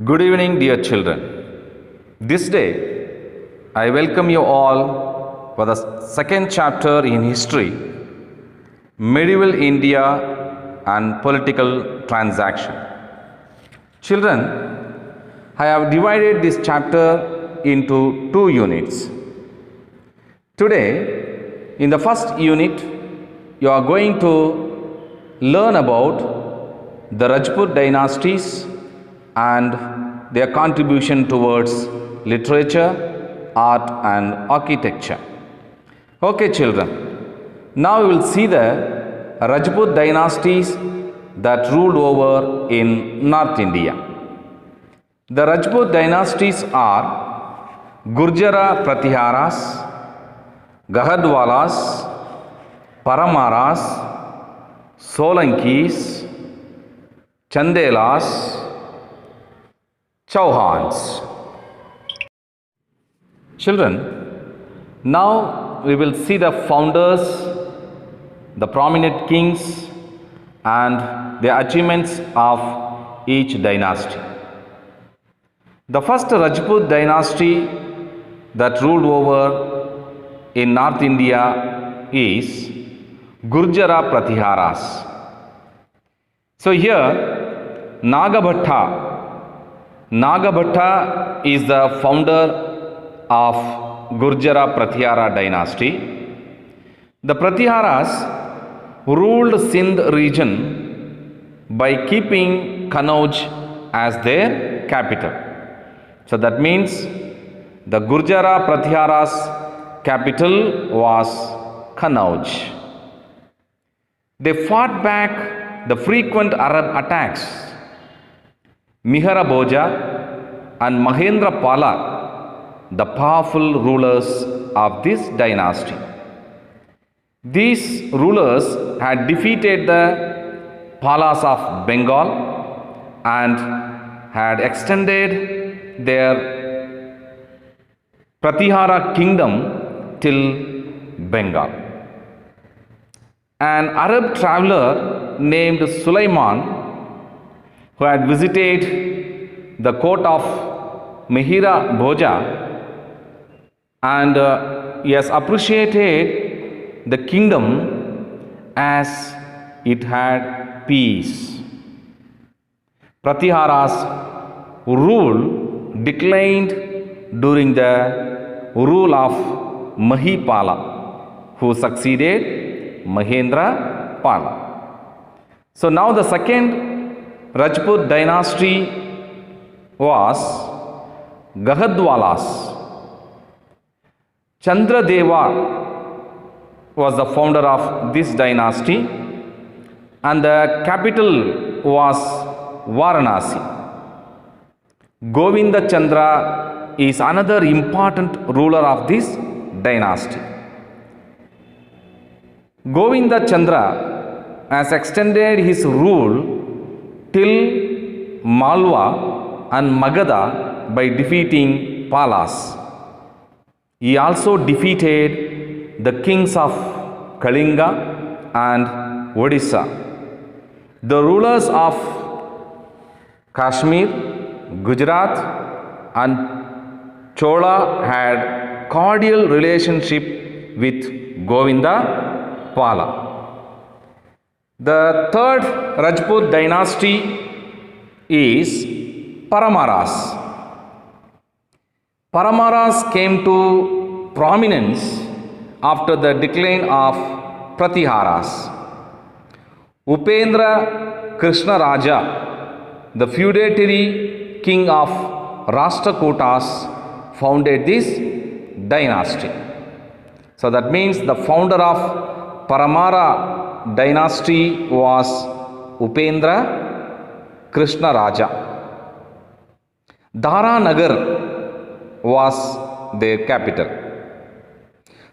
Good evening, dear children. This day, I welcome you all for the second chapter in history, Medieval India and Political Transaction. Children, I have divided this chapter into two units. Today, in the first unit, you are going to learn about the Rajput dynasties and their contribution towards literature, art and architecture. Okay children, now we will see the Rajput dynasties that ruled over in North India. The Rajput dynasties are Gurjara Pratiharas, Gahadwalas, Paramaras, Solankis, Chandelas, Chauhans. Children, now we will see the founders, the prominent kings and the achievements of each dynasty. The first Rajput dynasty that ruled over in North India is Gurjara Pratiharas. So here Nagabhatta is the founder of Gurjara Pratihara dynasty. The Pratiharas ruled Sindh region by keeping Kanauj as their capital. So that means the Gurjara Pratiharas capital was Kanauj. They fought back the frequent Arab attacks. Mihara Bhoja and Mahendra Pala, the powerful rulers of this dynasty. These rulers had defeated the Palas of Bengal and had extended their Pratihara kingdom till Bengal. An Arab traveler named Sulaiman, who had visited the court of Mihira Bhoja and he has appreciated the kingdom as it had peace. Pratiharas' rule declined during the rule of Mahipala, who succeeded Mahendra Pala. So now the second Rajput dynasty was Gahadwalas. Chandradeva was the founder of this dynasty and the capital was Varanasi. Govinda Chandra is another important ruler of this dynasty. Govinda Chandra has extended his rule till Malwa and Magadha by defeating Palas. He also defeated the kings of Kalinga and Odisha. The rulers of Kashmir, Gujarat and Chola had cordial relationship with Govinda Pala. The third Rajput dynasty is Paramaras. Paramaras came to prominence after the decline of Pratiharas. Upendra Krishna Raja, the feudatory king of Rashtrakutas, founded this dynasty. So that means the founder of Paramara dynasty was Upendra Krishna Raja. Dharanagar was their capital.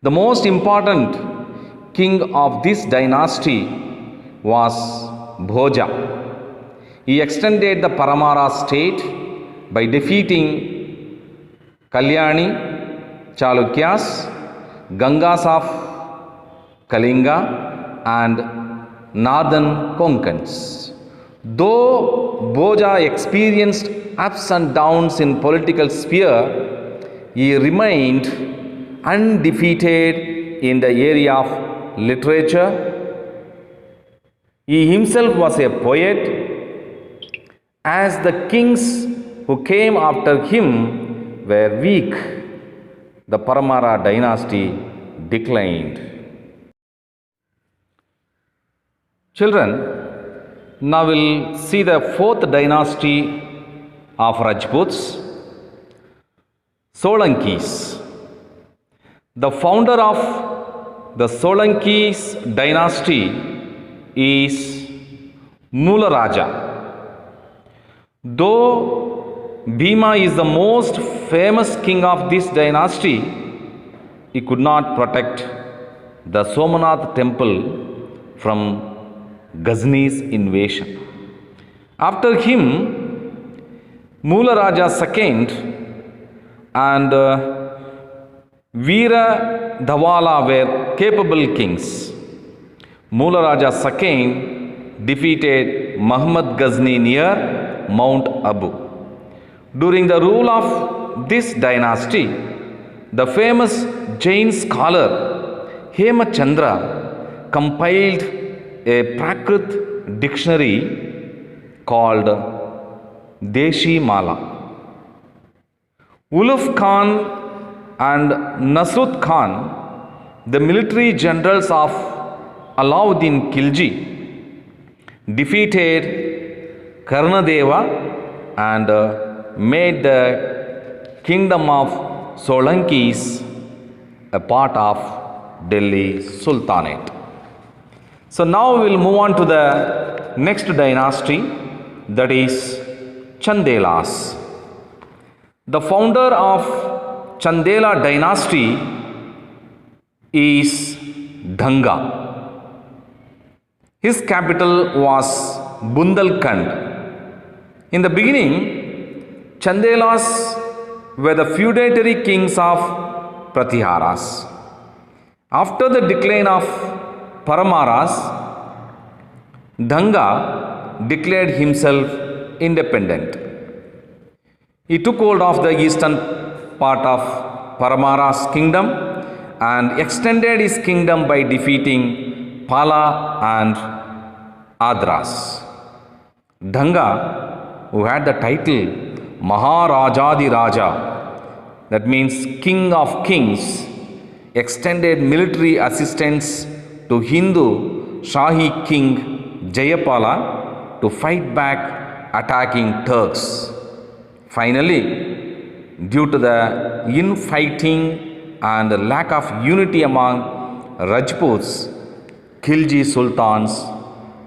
The most important king of this dynasty was Bhoja. He extended the Paramara state by defeating Kalyani, Chalukyas, Gangas of Kalinga and northern Konkans. Though Bhoja experienced ups and downs in political sphere, he remained undefeated in the area of literature. He himself was a poet, as the kings who came after him were weak. The Paramara dynasty declined. Children, now we'll see the fourth dynasty of Rajputs, Solankis. The founder of the Solankis dynasty is Mularaja. Though Bhima is the most famous king of this dynasty, he could not protect the Somanath temple from Ghazni's invasion. After him, Mularaja II and Veera Dhawala were capable kings. Mularaja II defeated Muhammad Ghazni near Mount Abu. During the rule of this dynasty, the famous Jain scholar Hemachandra compiled a Prakrit dictionary called Deshi Mala. Ulugh Khan and Nasrud Khan, the military generals of Alauddin Khilji, defeated Karnadeva and made the kingdom of Solankis a part of Delhi Sultanate. So now we will move on to the next dynasty, that is Chandelas. The founder of Chandela dynasty is Dhanga. His capital was Bundelkhand. In the beginning, Chandelas were the feudatory kings of Pratiharas. After the decline of Paramaras, Dhanga declared himself independent. He took hold of the eastern part of Paramara's kingdom and extended his kingdom by defeating Pala and Adras. Dhanga, who had the title Maharajadi Raja, that means King of Kings, extended military assistance to Hindu Shahi king Jayapala to fight back attacking Turks. Finally, due to the infighting and lack of unity among Rajputs, Khilji sultans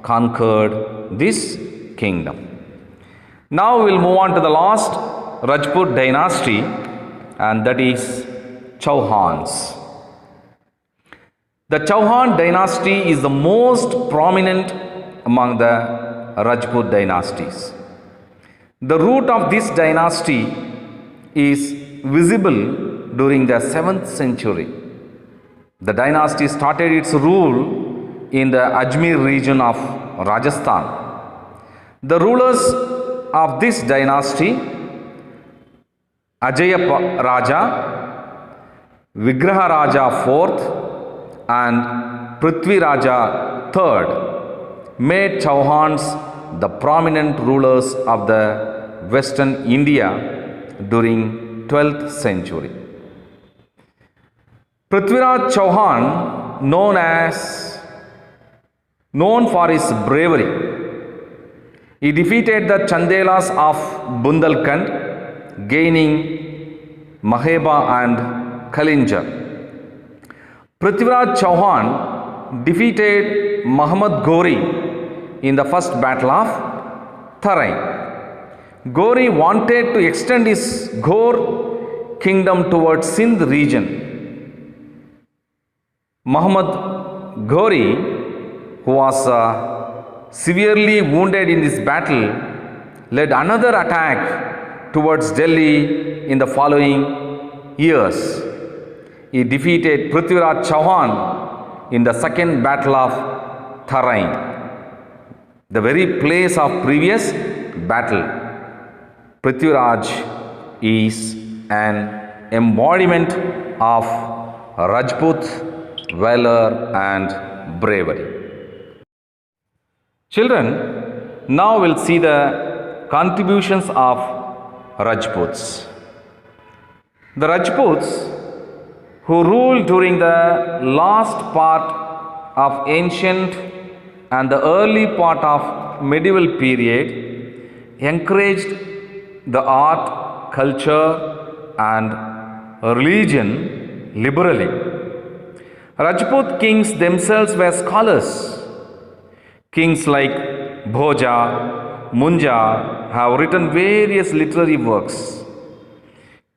conquered this kingdom. Now we will move on to the last Rajput dynasty, and that is Chauhans. The Chauhan dynasty is the most prominent among the Rajput dynasties. The root of this dynasty is visible during the 7th century. The dynasty started its rule in the Ajmer region of Rajasthan. The rulers of this dynasty, Ajaya Raja, Vigraha Raja IV, and Prithvi Raja III made Chauhans the prominent rulers of the Western India during 12th century. Prithviraj Chauhan, known for his bravery, he defeated the Chandelas of Bundelkhand, gaining Maheba and Kalinjar. Prithviraj Chauhan defeated Muhammad Ghori in the first battle of Tarain. Ghori wanted to extend his Ghor kingdom towards Sindh region. Muhammad Ghori, who was severely wounded in this battle, led another attack towards Delhi in the following years. He defeated Prithviraj Chauhan in the second battle of Tarain. the very place of previous battle. Prithviraj is an embodiment of Rajput valor and bravery. Children, now we'll see the contributions of Rajputs. The Rajputs who ruled during the last part of ancient and the early part of medieval period encouraged the art, culture and religion liberally. Rajput kings themselves were scholars. Kings like Bhoja, Munja have written various literary works.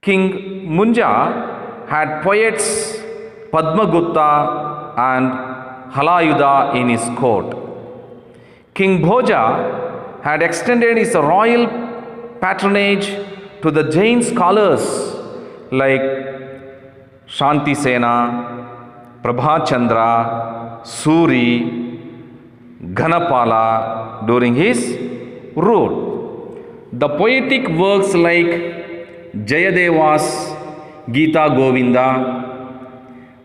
King Munja had poets Padmagupta and Halayuda in his court. King Bhoja had extended his royal patronage to the Jain scholars like Shantisena, Prabhachandra, Suri, Ghanapala during his rule. The poetic works like Jayadeva's Gita Govinda,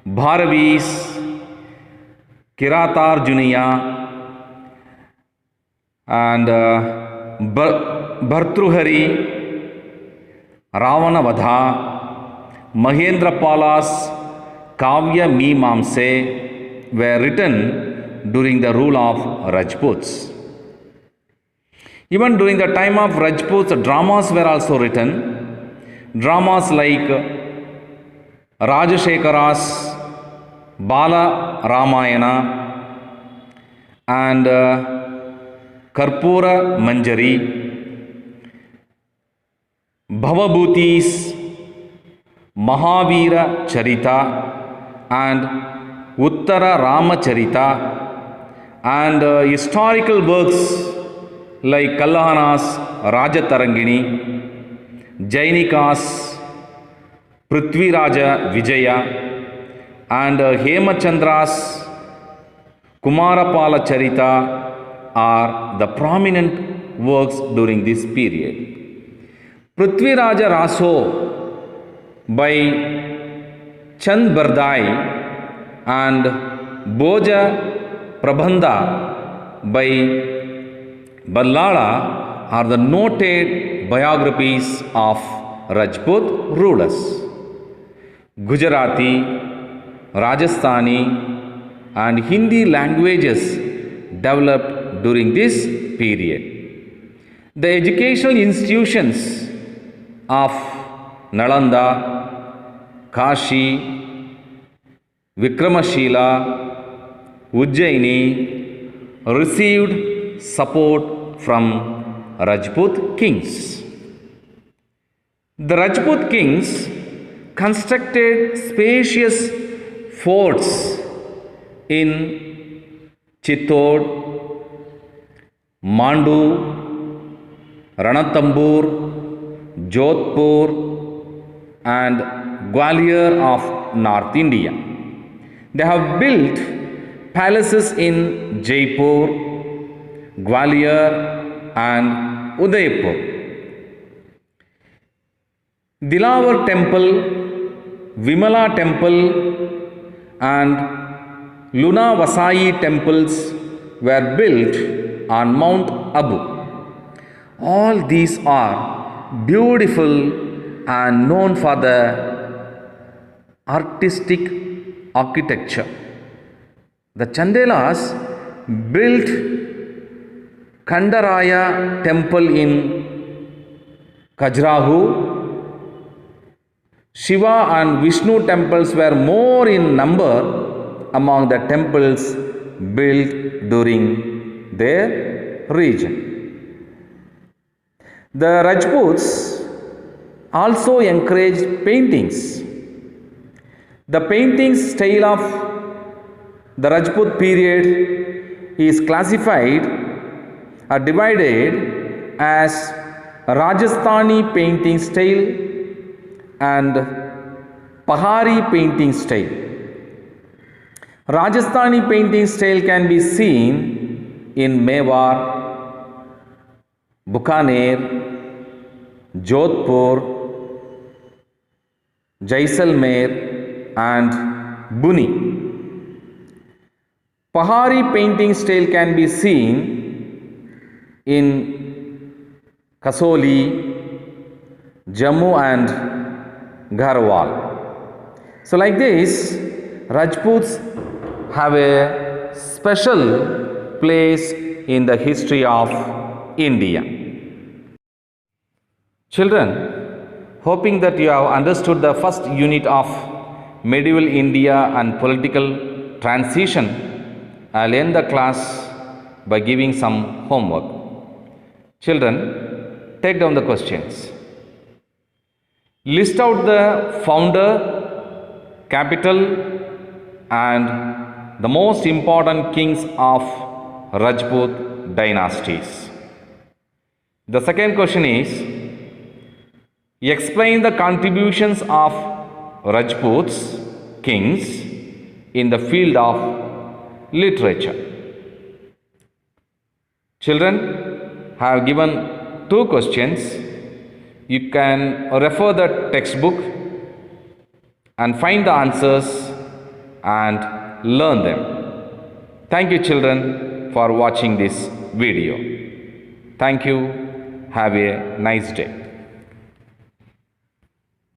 Bharavi's Kiratarjuniya and Bhartruhari, Ravanavadha, Mahendrapala's Kavya Mimamse were written during the rule of Rajputs. Even during the time of Rajputs, dramas were also written. Dramas like Rajashekara's Bala Ramayana and Karpura Manjari, Bhavabhuti's Mahavira Charita and Uttara Ramacharita, and historical works like Kallana's Rajatarangini, Jainika's Prithviraja Vijaya and Hemachandra's Kumarapala Charita are the prominent works during this period. Prithviraja Raso by Chand Bardai and Bhoja Prabandha by Ballala are the noted biographies of Rajput rulers. Gujarati, Rajasthani and Hindi languages developed during this period. The educational institutions of Nalanda, Kashi, Vikramashila, Ujjaini received support from Rajput kings. The Rajput kings constructed spacious forts in Chittor, Mandu, Ranatambur, Jodhpur and Gwalior of North India. They have built palaces in Jaipur, Gwalior and Udaipur. Dilawar Temple, Vimala Temple and Luna Vasai temples were built on Mount Abu. All these are beautiful and known for the artistic architecture. The Chandelas built Kandaraya temple in Khajuraho. Shiva and Vishnu temples were more in number among the temples built during their region. The Rajputs also encouraged paintings. The painting style of the Rajput period is classified or divided as Rajasthani painting style and Pahari painting style. Rajasthani painting style can be seen in Mewar, Bukaner, Jodhpur, Jaisalmer and Buni. Pahari painting style can be seen in Kasoli, Jammu and Garhwal. So like this, Rajputs have a special place in the history of India. Children, hoping that you have understood the first unit of medieval India and political transition, I'll end the class by giving some homework. Children, take down the questions. List out the founder, capital and the most important kings of Rajput dynasties. The second question is, explain the contributions of Rajputs kings in the field of literature. Children, I have given 2 questions. You can refer the textbook and find the answers and learn them. Thank you, children, for watching this video. Thank you. Have a nice day.